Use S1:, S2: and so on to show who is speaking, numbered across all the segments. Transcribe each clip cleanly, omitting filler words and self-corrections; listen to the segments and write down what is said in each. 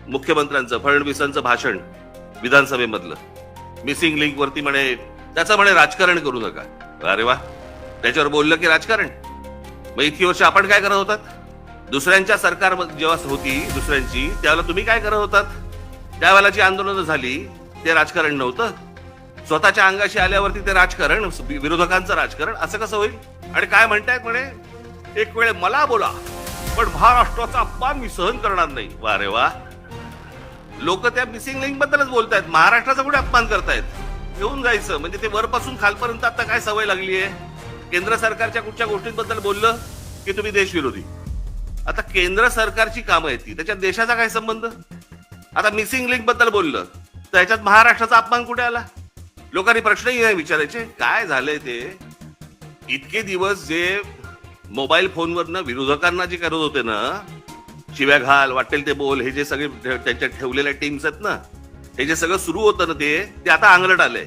S1: मुख्यमंत्र्यांचं फडणवीसांचं भाषण विधानसभेमधलं missing link वरती म्हणे त्याचं म्हणे राजकारण करू नका. अरे वा, त्याच्यावर बोललं की राजकारण. मग इतकी वर्ष आपण काय करत होतात? दुसऱ्यांच्या सरकार जेव्हा होती दुसऱ्यांची, त्यावेळेला तुम्ही काय करत होतात? त्यावेळेला जी आंदोलनं झाली ते राजकारण नव्हतं. स्वतःच्या अंगाशी आल्यावरती ते राजकारण, विरोधकांचं राजकारण असं कसं होईल? आणि काय म्हणतायत म्हणे, एक वेळ मला बोला पण महाराष्ट्राचा अपमान मी सहन करणार नाही. वा रे वा, लोक त्या मिसिंग लिंक बद्दलच बोलतायत, महाराष्ट्राचा कुठे अपमान करतायत? घेऊन जायचं म्हणजे ते वरपासून खालपर्यंत आता काय सवय लागली आहे. केंद्र सरकारच्या कुठच्या गोष्टींबद्दल बोललं की तुम्ही देशविरोधी. आता केंद्र सरकारची कामं आहेत ती, त्याच्यात देशाचा काय संबंध? आता मिसिंग लिंक बद्दल बोललं तर ह्याच्यात महाराष्ट्राचा अपमान कुठे आला? लोकांनी प्रश्नही नाही विचारायचे. काय झालंय ते, इतके दिवस जे मोबाईल फोनवरनं विरोधकांना जे करत होते ना, शिव्या घाल, वाटेल ते बोल, हे जे सगळे त्यांच्या ठेवलेल्या टीम्स आहेत ना, हे जे सगळं सुरू होतं ना ते आता अंगलट आलंय.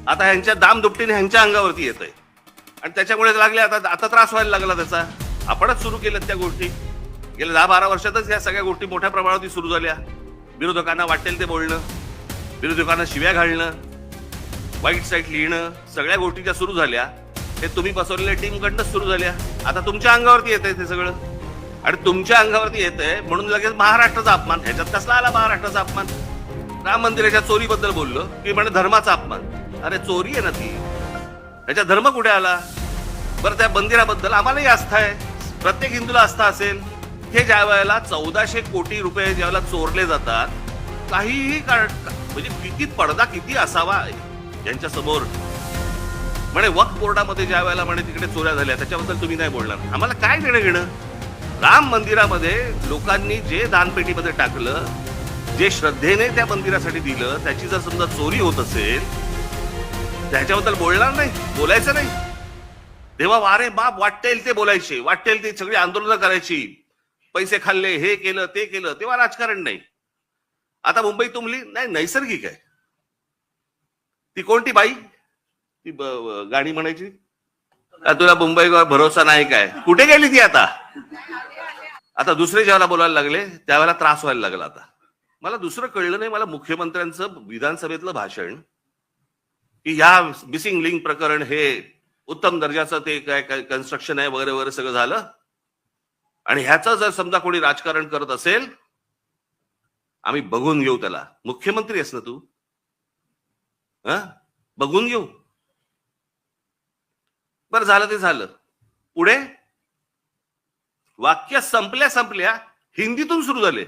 S1: आता ह्यांच्या दामदुपटीने ह्यांच्या अंगावरती येत आहे आणि त्याच्यामुळे लागले आता त्रास व्हायला लागला त्याचा. आपणच सुरू केल्यात त्या गोष्टी. गेल्या 10-12 वर्षातच या सगळ्या गोष्टी मोठ्या प्रमाणात सुरू झाल्या. विरोधकांना वाटेल ते बोलणं, विरोधकांना शिव्या घालणं, वाईट साईट लिहिणं, सगळ्या गोष्टी ज्या सुरू झाल्या ते तुम्ही बसवलेल्या टीमकडनंच सुरू झाल्या. आता तुमच्या अंगावरती येत आहे ते सगळं, आणि तुमच्या अंगावरती येत आहे म्हणून लगेच महाराष्ट्राचा अपमान. ह्याच्यात कसला आला महाराष्ट्राचा अपमान? राम मंदिराच्या चोरीबद्दल बोललो की म्हणजे धर्माचा अपमान. अरे चोरी आहे ना ती, ह्याच्यात धर्म कुठे आला? बरं, त्या मंदिराबद्दल आम्हालाही आस्था आहे, प्रत्येक हिंदूला आस्था असेल. हे ज्या वेळेला 1400 कोटी रुपये ज्यावेळेला चोरले जातात, काहीही म्हणजे किती पडदा किती असावा यांच्या समोर. म्हणे वक्फ बोर्डामध्ये ज्या वेळेला म्हणे तिकडे चोऱ्या झाल्या त्याच्याबद्दल तुम्ही नाही बोलणार. आम्हाला काय देणं घेणं? राम मंदिरामध्ये लोकांनी जे दानपेटीमध्ये टाकलं, जे श्रद्धेने त्या मंदिरासाठी दिलं, त्याची जर समजा चोरी होत असेल त्याच्याबद्दल बोलणार नाही, बोलायचं नाही. तेव्हा वारे बाप वाटेल ते बोलायचे, वाटेल ते सगळी आंदोलनं करायची, पैसे खाल्ले, हे केलं ते केलं, तेव्हा राजकारण नाही. आता मुंबई तुंबली नाही, नैसर्गिक आहे. ती कोणती बाई, ती गाणी म्हणायची, तुला मुंबईवर भरोसा नाही काय, कुठे गेली ती आता? आता दुसरे ज्यावेळेला बोलायला लागले त्यावेळेला त्रास व्हायला लागला. आता मला दुसरं कळलं नाही, मला मुख्यमंत्र्यांचं विधानसभेतलं भाषण की ह्या मिसिंग लिंक प्रकरण हे उत्तम दर्जाचं ते काय कन्स्ट्रक्शन आहे वगैरे वगैरे सगळं झालं, आणि ह्याचं जर समजा कोणी राजकारण करत असेल आम्ही बघून घेऊ त्याला. मुख्यमंत्री आहेस ना तू, बघून घेऊ. बरं, झालं ते झालं. पुढे वाक्य संपल्या हिंदीतून सुरू झाले.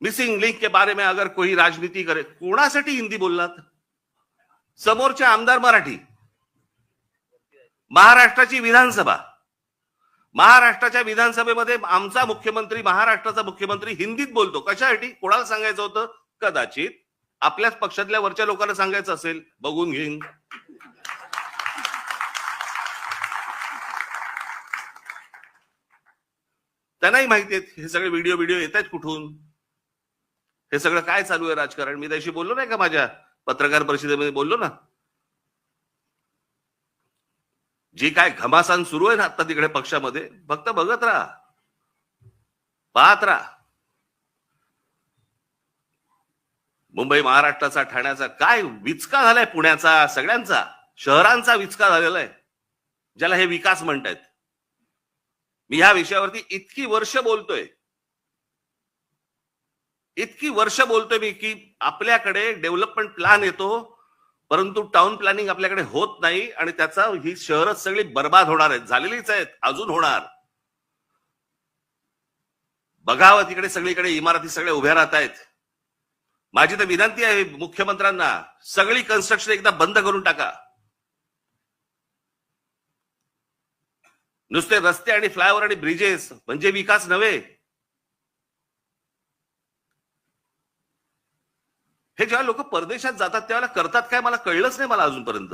S1: मिसिंग लिंक के बारे में अगर कोई राजनीति करे, कोणासाठी हिंदी बोललात? समोरचे आमदार मराठी, महाराष्ट्राची विधानसभा, महाराष्ट्राच्या विधानसभेमध्ये आमचा मुख्यमंत्री, महाराष्ट्राचा मुख्यमंत्री हिंदीत बोलतो. कशासाठी? कोणाला सांगायचं होतं? कदाचित आपल्याच पक्षातल्या वरच्या लोकांना सांगायचं असेल, बघून घेईन. त्यांनाही माहिती आहेत हे सगळे व्हिडिओ येत आहेत कुठून, हे सगळं काय चालू आहे राजकारण. मी त्याशी बोललो नाही का, माझ्या पत्रकार परिषदेमध्ये बोललो ना. जी काय घमासान सुरू आहे ना आता तिकडे पक्षामध्ये, फक्त बघत राहा, पाहत राहा. मुंबई महाराष्ट्राचा, ठाण्याचा काय विचका झालाय, पुण्याचा, सगळ्यांचा शहरांचा विचका झालेला आहे, ज्याला हे विकास म्हणतायत. मी ह्या विषयावरती इतकी वर्ष बोलतोय मी की आपल्याकडे डेव्हलपमेंट प्लॅन येतो परंतु टाउन प्लॅनिंग आपल्याकडे होत नाही, आणि त्याचा ही शहरच सगळी बर्बाद होणार आहेत, झालेलीच आहेत, अजून होणार. बघावं तिकडे सगळीकडे इमारती सगळ्या उभ्या राहत आहेत. माझी तर विनंती आहे मुख्यमंत्र्यांना, सगळी कन्स्ट्रक्शन एकदा बंद करून टाका. नुसते रस्ते आणि फ्लायओव्हर आणि ब्रिजेस म्हणजे विकास नव्हे. हे जेव्हा लोक परदेशात जातात त्यावेळेला करतात काय मला कळलंच नाही, मला अजूनपर्यंत.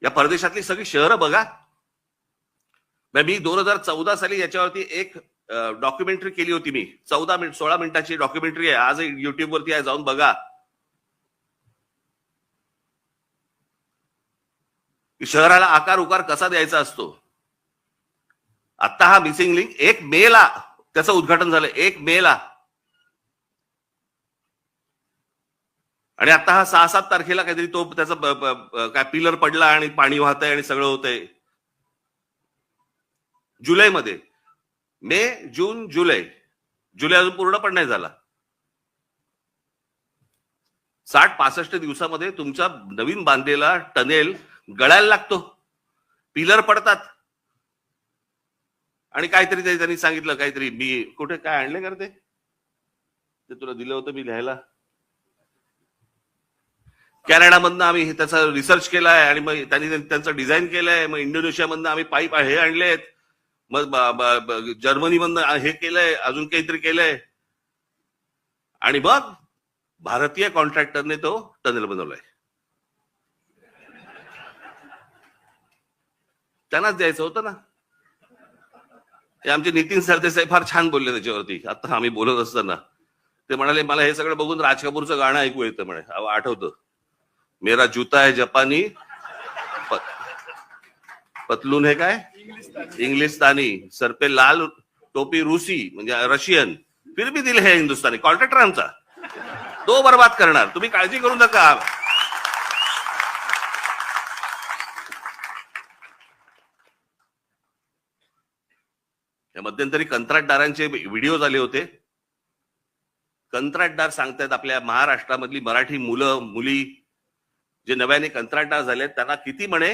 S1: या परदेशातली सगळी शहरं बघा. मी 2014 साली याच्यावरती एक डॉक्युमेंटरी केली होती. मी 16 मिनिटाची डॉक्युमेंटरी आहे, आज युट्यूब वरती आहे, जाऊन बघा. शहराला आकार उकार कसा द्यायचा असतो. आता हा मिसिंग लिंक 1 मे ला त्याचं उद्घाटन झालं, 1 मे ला. आणि आता हा 6-7 तारखेला काहीतरी तो त्याचा काय पिलर पडला आणि पाणी वाहतंय आणि सगळं होतंय. जुलैमध्ये, मे, जून, जुलै अजून पूर्ण पण नाही झाला. 60-65 दिवसामध्ये तुमचा नवीन बांधलेला टनेल गळायला लागतो, पिलर पडतात. आणि काहीतरी त्यांनी सांगितलं, काहीतरी मी कुठे काय आणले करते ते तुला दिलं होतं मी लिहायला. कॅनडामधनं आम्ही त्याचा रिसर्च केलाय आणि मग त्यांनी त्यांचं डिझाईन केलंय. मग इंडोनेशियामधनं आम्ही पाईप हे आणलेत, मग जर्मनीमधनं हे केलंय, अजून काहीतरी केलंय. आणि मग भारतीय कॉन्ट्रॅक्टरने तो टनेल बनवलाय. त्यांनाच द्यायचं होतं ना. ते आमचे नितीन सरदेसाई फार छान बोलले त्याच्यावरती. आता आम्ही बोलत असताना ते म्हणाले, मला हे सगळं बघून राज कपूरचं गाणं ऐकू येतं म्हणे, आठवतं, मेरा जूता है जपानी, पतलून है काय इंग्लिशतानी, सर पे लाल टोपी रूसी म्हणजे रशियन, फिर भी दिल है हिंदुस्तानी. कॉन्ट्रॅक्टर आमचा तो बर्बाद करणार, तुम्ही काळजी करू नका. मध्यंतरी कंत्राटदारांचे व्हिडिओ आले होते. कंत्राटदार सांगतायत आपल्या महाराष्ट्रामधली मराठी मुलं मुली जे नव्याने कंत्राटदार झाले त्यांना किती म्हणे,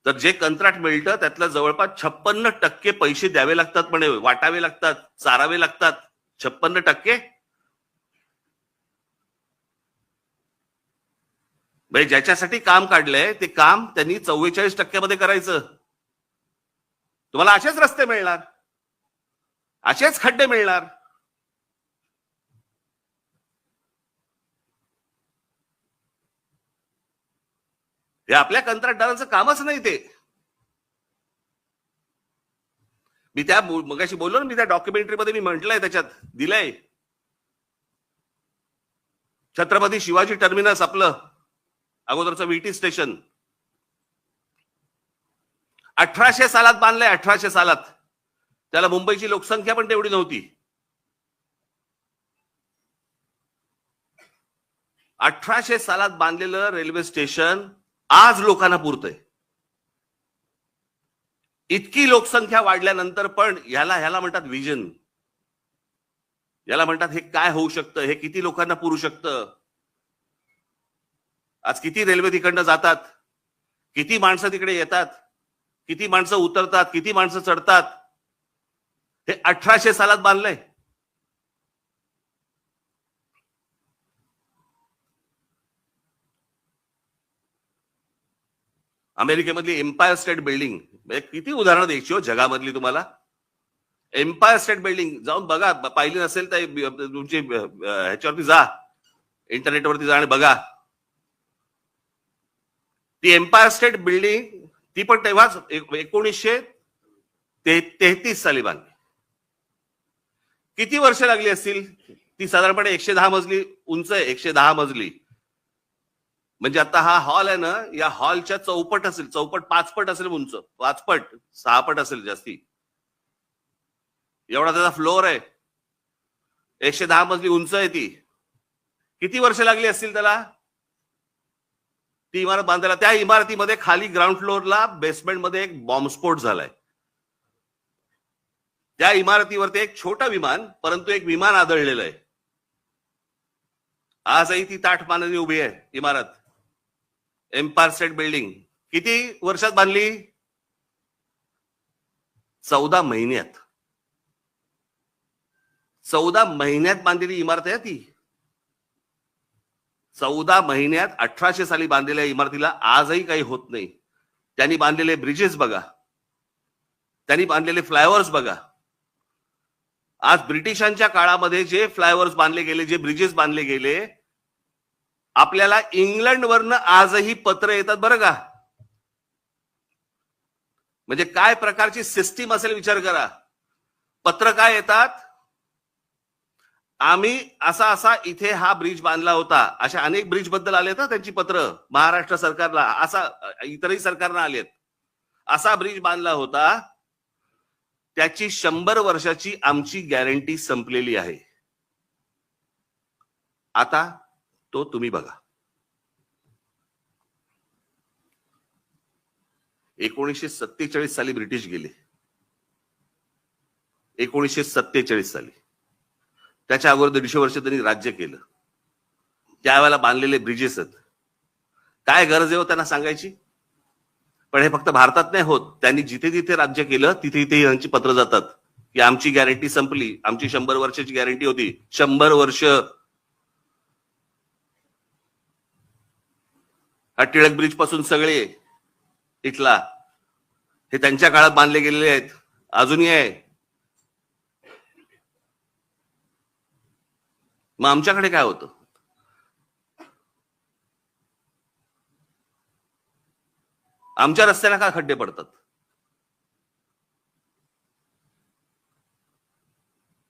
S1: तर जे कंत्राट मिळतं त्यातलं जवळपास 56% पैसे द्यावे लागतात म्हणे, वाटावे लागतात, चारावे लागतात. 56%. म्हणजे ज्याच्यासाठी काम काढलंय ते काम त्यांनी 44% करायचं. तुम्हाला असेच रस्ते मिळणार, असेच खड्डे मिळणार. हे आपल्या कंत्राटदारांचं कामच नाही ते. मी त्या मगाशी बोललो ना, मी त्या डॉक्युमेंटरीमध्ये मी म्हटलंय, त्याच्यात दिलंय, छत्रपती शिवाजी टर्मिनस आपलं अगोदरचं VT स्टेशन 1800 सालात बांधलंय. 1800 सालात. त्याला मुंबईची लोकसंख्या पण तेवढी नव्हती. 1800 सालात बांधलेलं रेल्वे स्टेशन आज लोकांना पुरतंय. इतकी लोकसंख्या वाढल्यानंतर पण ह्याला म्हणतात विजन. याला म्हणतात हे काय होऊ शकतं, हे किती लोकांना पुरू शकतं. आज किती रेल्वे तिकडनं जातात, किती माणसं तिकडे येतात, किती माणसं उतरतात, किती माणसं चढतात. हे 1800 सालात बांधलंय. अमेरिकेमधली एम्पायर स्टेट बिल्डिंग, किती उदाहरणं द्यायची हो जगामधली तुम्हाला. एम्पायर स्टेट बिल्डिंग जाऊन बघा, पाहिली नसेल तर तुमची ह्याच्यावरती जा, इंटरनेटवरती जा आणि बघा. ती एम्पायर स्टेट बिल्डिंग ती पण तेव्हाच 1933 साली बांधली. किती वर्ष लागली असतील. ती साधारणपणे 110 मजली उंच आहे, 110 मजली. म्हणजे आता हा हॉल आहे ना, या हॉलच्या चौपट असेल, चौपट 5 पट असेल उंच, 5 पट 6 पट असेल जास्ती, एवढा त्याचा फ्लोअर आहे. 110 मजली उंच आहे ती. किती वर्ष लागली असतील त्याला ती इमारत बांधायला. त्या इमारतीमध्ये खाली ग्राउंड फ्लोअरला बेसमेंटमध्ये एक बॉम्बस्फोट झालाय. त्या इमारतीवरती एक छोटं विमान, परंतु एक विमान आदळलेलं आहे. आजही ती ताठ मानाने उभी आहे इमारत. एम्पायर स्टेट बिल्डिंग किती वर्षात बांधली. 14 महिन्यात. 14 महिन्यात बांधलेली इमारत आहे ती. 14 महिन्यात 1800 साली बांधलेल्या इमारतीला आजही काही होत नाही. त्यांनी बांधलेले ब्रिजेस बघा, त्यांनी बांधलेले फ्लायओव्हर्स बघा. आज ब्रिटिशांच्या काळामध्ये जे फ्लायओव्हर्स बांधले गेले, जे ब्रिजेस बांधले गेले, आपल्याला इंग्लंडवरनं आजही पत्र येतात बरं का. म्हणजे काय प्रकारची सिस्टीम असेल विचार करा. पत्र काय येतात, आम्ही असा असा इथे हा ब्रिज बांधला होता. अशा अनेक ब्रिज बद्दल आलेत ना त्यांची पत्र महाराष्ट्र सरकारला, असा इतरही सरकारना आलेत. असा ब्रिज बांधला होता, त्याची 100 वर्षाची आमची गॅरंटी संपलेली आहे. आता तो तुम्ही बघा. 1947 साली ब्रिटिश गेले. 1947 साली. त्याच्या अगोदर 150 वर्ष त्यांनी राज्य केलं. त्यावेळेला बांधलेले ब्रिजेस आहेत. काय गरज आहे हो त्यांना सांगायची? पण हे फक्त भारतात नाही होत. त्यांनी जिथे जिथे राज्य केलं तिथे तिथे यांची पत्र जातात की आमची गॅरंटी संपली. आमची 100 वर्षाची गॅरंटी होती. 100 वर्ष. हा टिळक ब्रिज पासून सगळे इथला हे त्यांच्या काळात बांधले गेलेले आहेत. अजूनही आहे. मग आमच्याकडे काय होतं? आमच्या रस्त्याला का खड्डे पडतात?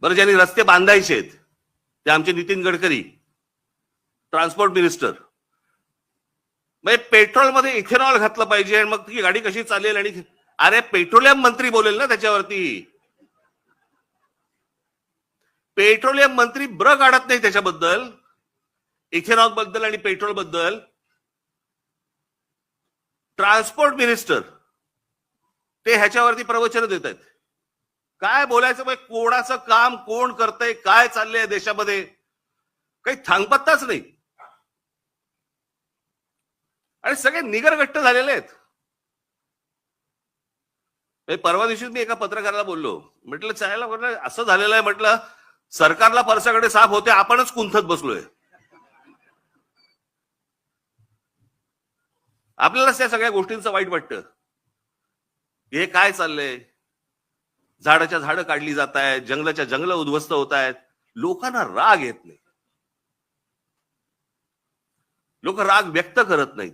S1: बरं, ज्यांनी रस्ते बांधायचे आहेत ते आमचे नितीन गडकरी, ट्रान्सपोर्ट मिनिस्टर. म्हणजे पेट्रोलमध्ये इथेनॉल घातलं पाहिजे आणि मग ती गाडी कशी चालेल? आणि अरे पेट्रोलियम मंत्री बोलेल ना त्याच्यावरती. पेट्रोलियम मंत्री ब्र काढत नाही त्याच्याबद्दल, इथेनॉल बद्दल आणि पेट्रोल बद्दल. ट्रान्सपोर्ट मिनिस्टर ते ह्याच्यावरती प्रवचन देत आहेत. काय बोलायचं? मग कोणाचं काम कोण करतंय, काय चाललंय देशामध्ये, काही थांगपत्ताच नाही. आणि सगळे निगरगट्ट झालेले आहेत. परवा दिवशी मी एका पत्रकाराला बोललो, म्हटलं चायला म्हटलं असं झालेलं आहे, म्हटलं सरकारला परसाकडे साफ होते, आपणच कुंथत बसलोय. आपल्यालाच त्या सगळ्या गोष्टींचं वाईट वाटतं. हे काय चाललंय? झाडाच्या झाडं काढली जात आहेत, जंगलाच्या जंगलं उद्ध्वस्त होत आहेत. लोकांना राग येत नाही. लोक राग व्यक्त करत नाहीत.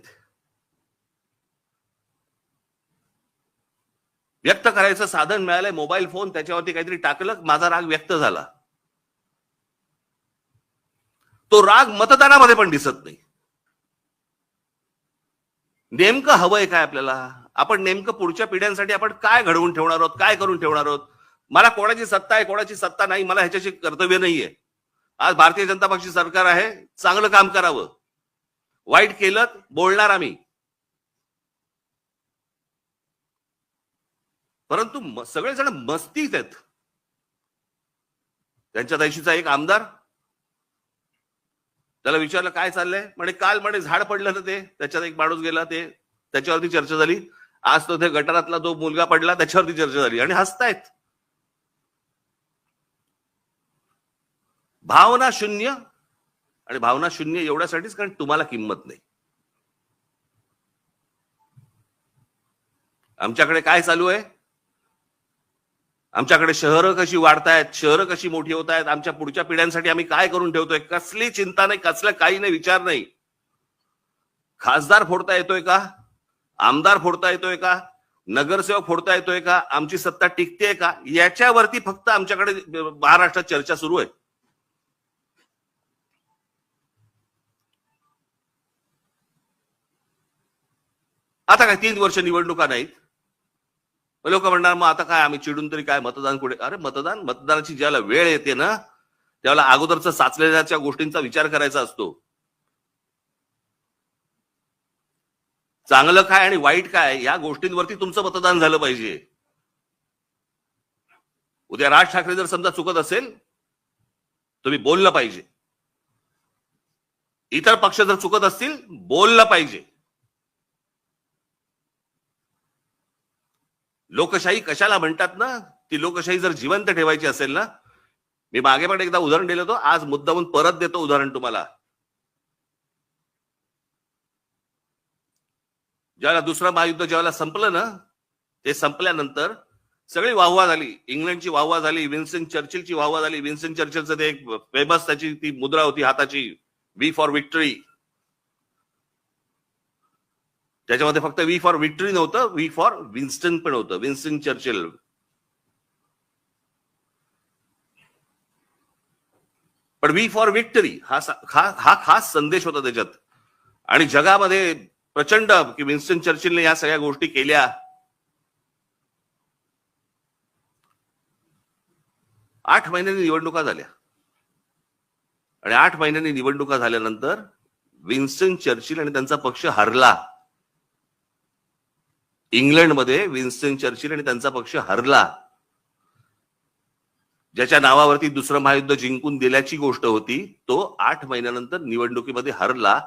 S1: व्यक्त करायचं साधन मिळालंय मोबाईल फोन, त्याच्यावरती काहीतरी टाकलं, माझा राग व्यक्त झाला. तो राग मतदानामध्ये पण दिसत नाही. नेमकं हवंय काय आपल्याला? आपण नेमकं पुढच्या पिढ्यांसाठी आपण काय घडवून ठेवणार आहोत, काय करून ठेवणार आहोत? मला कोणाची सत्ता आहे कोणाची सत्ता नाही, मला ह्याच्याशी कर्तव्य नाहीये. आज भारतीय जनता पक्षाची सरकार आहे, चांगलं काम करावं. वाईट केलं बोलणार आम्ही, परंतु सगळेजण मस्तीत आहेत. त्यांच्या देशीचा एक आमदार, त्याला विचारलं काय चाललंय, म्हणे काल म्हणे झाड पडलं ना ते, त्याच्यात एक माणूस गेला, ते त्याच्यावरती चर्चा झाली. आज तो ते गटारातला जो मुलगा पडला त्याच्यावरती चर्चा झाली आणि हसतायत. भावना शून्य. आणि भावना शून्य एवढ्यासाठीच कारण तुम्हाला किंमत नाही. आमच्याकडे काय चालू आहे? आमच्याकडे शहरं कशी वाढतायत, शहरं कशी मोठी होत आहेत, आमच्या पुढच्या पिढ्यांसाठी आम्ही काय करून ठेवतोय, कसली चिंता नाही, कसलं काही नाही, विचार नाही. खासदार फोडता येतोय का? आमदार फोडता येतोय का? नगरसेवक फोडता येतोय का? आमची सत्ता टिकतेय का? याच्यावरती फक्त आमच्याकडे महाराष्ट्रात चर्चा सुरू आहे. आता काय 3 वर्ष निवडणुका नाहीत, लोक म्हणणार मग आता काय आम्ही चिडून तरी काय, मतदान कुठे? अरे मतदानाची ज्याला वेळ येते ना त्यावेळेला अगोदरच साचलेल्या गोष्टींचा विचार करायचा असतो. चांगलं काय आणि वाईट काय या गोष्टींवरती तुमचं मतदान झालं पाहिजे. उद्या राज ठाकरे जर समजा चुकत असेल तुम्ही बोललं पाहिजे. इतर पक्ष जर चुकत असतील बोललं पाहिजे. लोकशाही कशाला म्हणतात ना, ती लोकशाही जर जिवंत ठेवायची असेल ना, मी मागे पण एकदा उदाहरण दिलं होतं, आज मुद्दामून परत देतो उदाहरण तुम्हाला. ज्यावेळेला दुसरं महायुद्ध ज्यावेळेला संपलं ना, ते संपल्यानंतर सगळी वाहवा झाली. इंग्लंडची वाहवा झाली, विन्स्टन चर्चिलची वाहवा झाली. विन्स्टन चर्चिलचं ते एक फेमस त्याची ती मुद्रा होती हाताची, वी फॉर विक्टरी. त्याच्यामध्ये फक्त वी फॉर विक्टरी नव्हतं, वी फॉर विन्स्टन पण होतं, विन्स्टन चर्चिल. पण वी फॉर विक्टरी हा खास संदेश होता त्याच्यात. आणि जगामध्ये प्रचंड की विन्स्टन चर्चिलने या सगळ्या गोष्टी केल्या. 8 महिन्यांनी निवडणुका झाल्या आणि 8 महिन्यांनी निवडणुका झाल्यानंतर विन्स्टन चर्चिल आणि त्यांचा पक्ष हरला. इंग्लंडमध्ये विन्स्टन चर्चिल आणि त्यांचा पक्ष हरला. ज्याच्या नावावरती दुसरं महायुद्ध जिंकून दिल्याची गोष्ट होती तो 8 महिन्यानंतर निवडणुकीमध्ये हरला.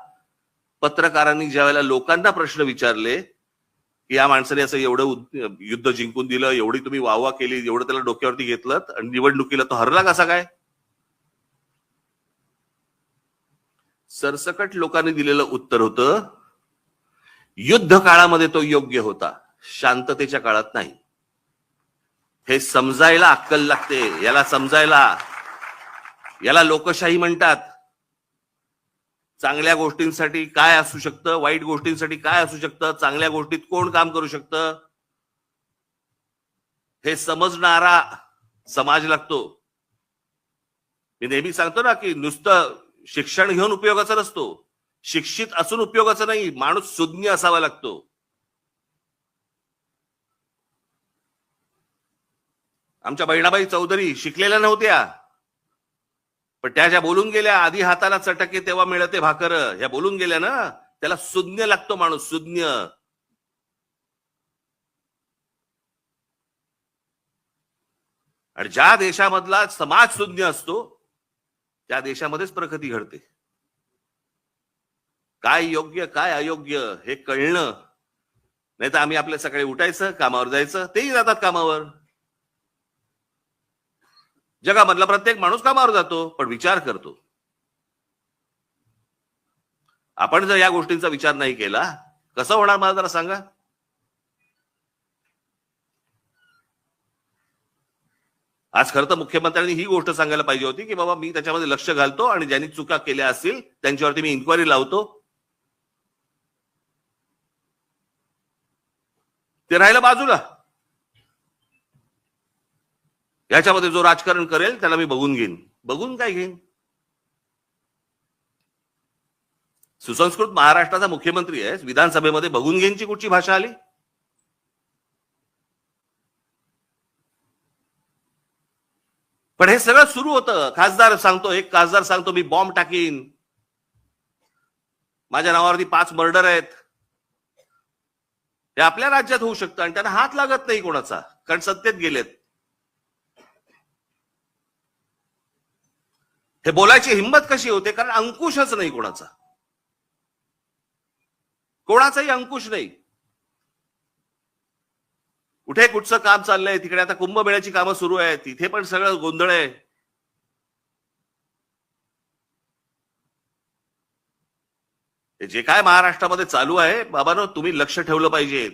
S1: पत्रकारांनी ज्यावेळेला लोकांना प्रश्न विचारले की या माणसाने असं एवढं युद्ध जिंकून दिलं, एवढी तुम्ही वाहवा केली, एवढं त्याला डोक्यावरती घेतलं आणि निवडणुकीला तो हरला कसा काय? सरसकट लोकांनी दिलेलं उत्तर होतं, युद्ध काळामध्ये तो योग्य होता, शांततेच्या काळात नाही. हे समजायला अक्कल लागते. याला समजायला, याला लोकशाही म्हणतात. चांगल्या गोष्टींसाठी काय असू शकतं, वाईट गोष्टींसाठी काय असू शकतं, चांगल्या गोष्टीत कोण काम करू शकतं, हे समजणारा समाज लागतो. मी नेहमी सांगतो ना की नुसतं शिक्षण घेऊन उपयोगाचा नसतो, शिक्षित असून उपयोगाचा नाही, माणूस सुज्ञ असावा लागतो. आमच्या बहिणाबाई चौधरी शिकलेल्या नव्हत्या, पण त्या ज्या बोलून गेल्या, आधी हाताला चटके तेव्हा मिळते भाकर, ह्या बोलून गेल्या ना, त्याला सुज्ञ लागतो माणूस, सुज्ञ. आणि ज्या देशामधला समाज सुज्ञ असतो त्या देशामध्येच प्रगती घडते. काय योग्य काय अयोग्य हे कळणं, नाही तर आम्ही आपल्या सकाळी उठायचं, कामावर जायचं, तेही जातात कामावर. जगामधला प्रत्येक माणूस कामावर जातो पण विचार करतो. आपण जर या गोष्टींचा विचार नाही केला कसं होणार मला जरा सांगा. आज खरं तर मुख्यमंत्र्यांनी ही गोष्ट सांगायला पाहिजे होती की बाबा मी त्याच्यामध्ये लक्ष घालतो आणि ज्यांनी चुका केल्या असतील त्यांच्यावरती मी इन्क्वायरी लावतो. ते राहिलं बाजूला. याच्यामध्ये जो राजकारण करेल त्याला मी बघून घेईन. बघून काय घेईन? सुसंस्कृत महाराष्ट्राचा मुख्यमंत्री आहे, विधानसभेमध्ये बघून घेईनची कुठची भाषा आली? पण हे सगळं सुरू होतं. खासदार सांगतो, एक खासदार सांगतो मी बॉम्ब टाकीन, माझ्या नावावरती 5 मर्डर आहेत. हे आपल्या राज्यात होऊ शकतं आणि त्यांना हात लागत नाही कोणाचा, कारण सत्तेत गेलेत. हे बोलायची हिंमत कशी होते? कारण अंकुशच नाही कोणाचा, कोणाचाही अंकुश नाही. कुठे कुठचं काम चाललंय, तिकडे आता कुंभमेळ्याची कामं सुरू आहेत, तिथे पण सगळं गोंधळ आहे. जे काय महाराष्ट्रामध्ये चालू आहे बाबांनो, तुम्ही लक्ष ठेवलं पाहिजे,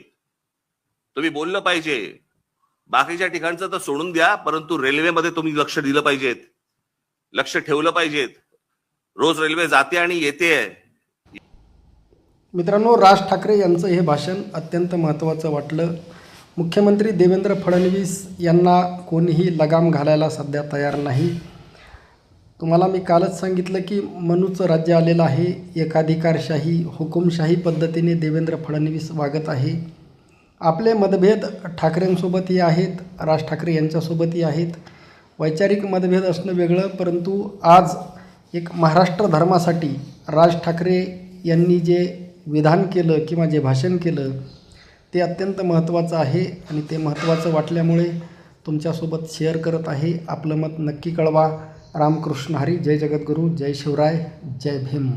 S1: तुम्ही बोललं पाहिजे. बाकीच्या ठिकाणचं तर सोडून द्या, परंतु रेल्वेमध्ये तुम्ही लक्ष दिलं पाहिजेत, लक्ष ठेवलं पाहिजेत. रोज रेल्वे जाते आणि येते.
S2: मित्रांनो, राज ठाकरे यांचं हे भाषण अत्यंत महत्त्वाचं वाटलं. मुख्यमंत्री देवेंद्र फडणवीस यांना कोणीही लगाम घालायला सध्या तयार नाही. तुम्हाला मी कालच सांगितलं की मनूचं राज्य आलेलं आहे. एकाधिकारशाही, हुकुमशाही पद्धतीने देवेंद्र फडणवीस वागत आहे. आपले मतभेद ठाकरेंसोबतही आहेत, राज ठाकरे यांच्यासोबतही आहेत. वैचारिक मतभेद असणं वेगळं, परंतु आज एक महाराष्ट्र धर्मासाठी राज ठाकरे यांनी जे विधान केलं किंवा जे भाषण केलं ते अत्यंत महत्त्वाचं आहे आणि ते महत्त्वाचं वाटल्यामुळे तुमच्यासोबत शेअर करत आहे. आपलं मत नक्की कळवा. रामकृष्ण हरी. जय जगद्गुरू. जय शिवराय. जय भीम.